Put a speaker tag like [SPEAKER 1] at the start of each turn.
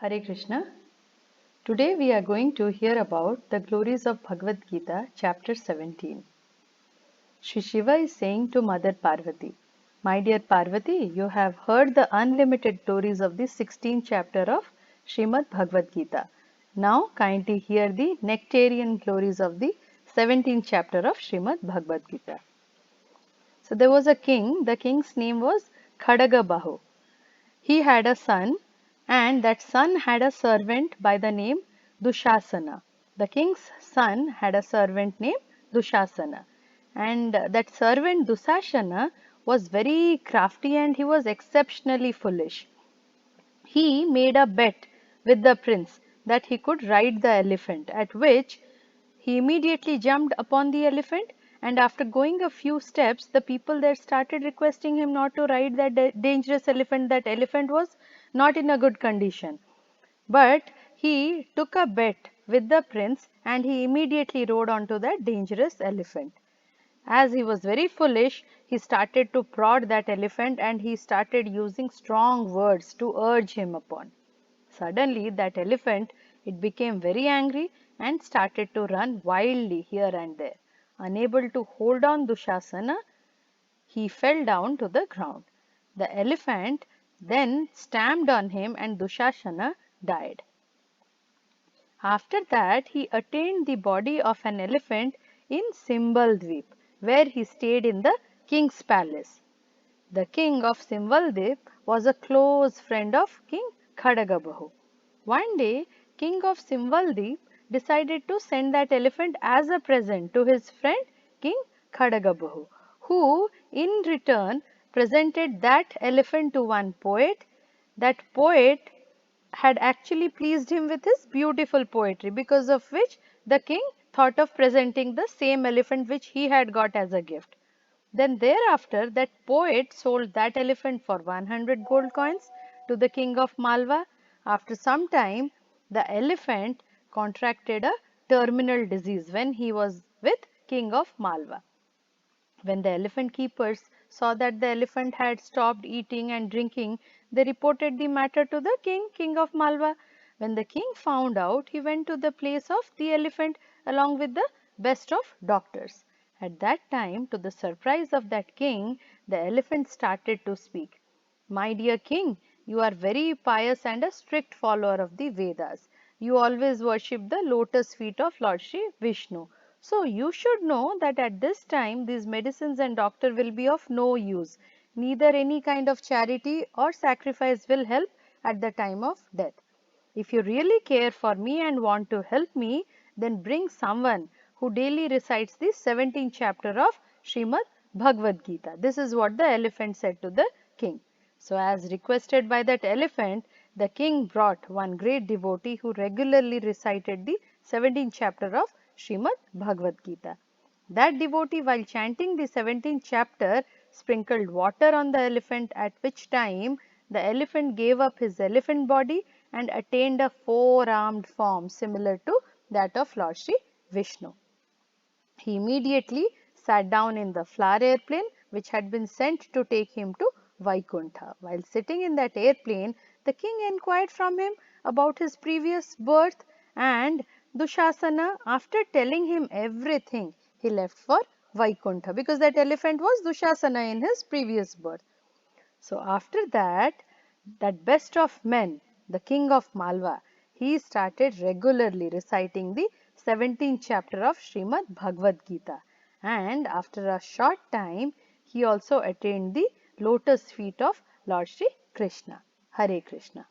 [SPEAKER 1] Hare Krishna. Today we are going to hear about the glories of Bhagavad Gita, chapter 17. Shri Shiva is saying to Mother Parvati, "My dear Parvati, you have heard the unlimited glories of the 16th chapter of Srimad Bhagavad Gita. Now kindly hear the nectarian glories of the 17th chapter of Srimad Bhagavad Gita." So there was a king, the king's name was Khadagabahu. He had a son, and that son had a servant by the name Dushasana. The king's son had a servant named Dushasana, and that servant Dushasana was very crafty and he was exceptionally foolish. He made a bet with the prince that he could ride the elephant, at which he immediately jumped upon the elephant, and after going a few steps, the people there started requesting him not to ride that dangerous elephant. That elephant was not in a good condition. But he took a bet with the prince and he immediately rode onto that dangerous elephant. As he was very foolish, he started to prod that elephant and he started using strong words to urge him upon. Suddenly that elephant, it became very angry and started to run wildly here and there. Unable to hold on Dushasana, he fell down to the ground. The elephant then stamped on him and Dushasana died. After that, he attained the body of an elephant in Simbaldweep, where he stayed in the king's palace. The king of Simbaldweep was a close friend of King Khadagabahu. One day, King of Simbaldweep decided to send that elephant as a present to his friend King Khadagabahu, who in return presented that elephant to one poet. That poet had actually pleased him with his beautiful poetry, because of which the king thought of presenting the same elephant which he had got as a gift. Then thereafter that poet sold that elephant for 100 gold coins to the king of Malwa. After some time, the elephant contracted a terminal disease when he was with king of Malwa. When the elephant keepers saw that the elephant had stopped eating and drinking, they reported the matter to the king of Malwa. When the king found out, he went to the place of the elephant along with the best of doctors. At that time, to the surprise of that king, the elephant started to speak. "My dear king, you are very pious and a strict follower of the Vedas. You always worship the lotus feet of Lord Shri Vishnu. So you should know that at this time these medicines and doctor will be of no use. Neither any kind of charity or sacrifice will help at the time of death. If you really care for me and want to help me, then bring someone who daily recites the 17th chapter of Srimad Bhagavad Gita." This is what the elephant said to the king. So as requested by that elephant, the king brought one great devotee who regularly recited the 17th chapter of Srimad Bhagavad Gita. That devotee, while chanting the 17th chapter, sprinkled water on the elephant, at which time the elephant gave up his elephant body and attained a four-armed form similar to that of Lord Shri Vishnu. He immediately sat down in the flower airplane which had been sent to take him to Vaikuntha. While sitting in that airplane, the king inquired from him about his previous birth, and Dushasana, after telling him everything, he left for Vaikuntha, because that elephant was Dushasana in his previous birth. So after that, that best of men, the king of Malwa, he started regularly reciting the 17th chapter of Srimad Bhagavad Gita, and after a short time he also attained the lotus feet of Lord Shri Krishna. Hare Krishna.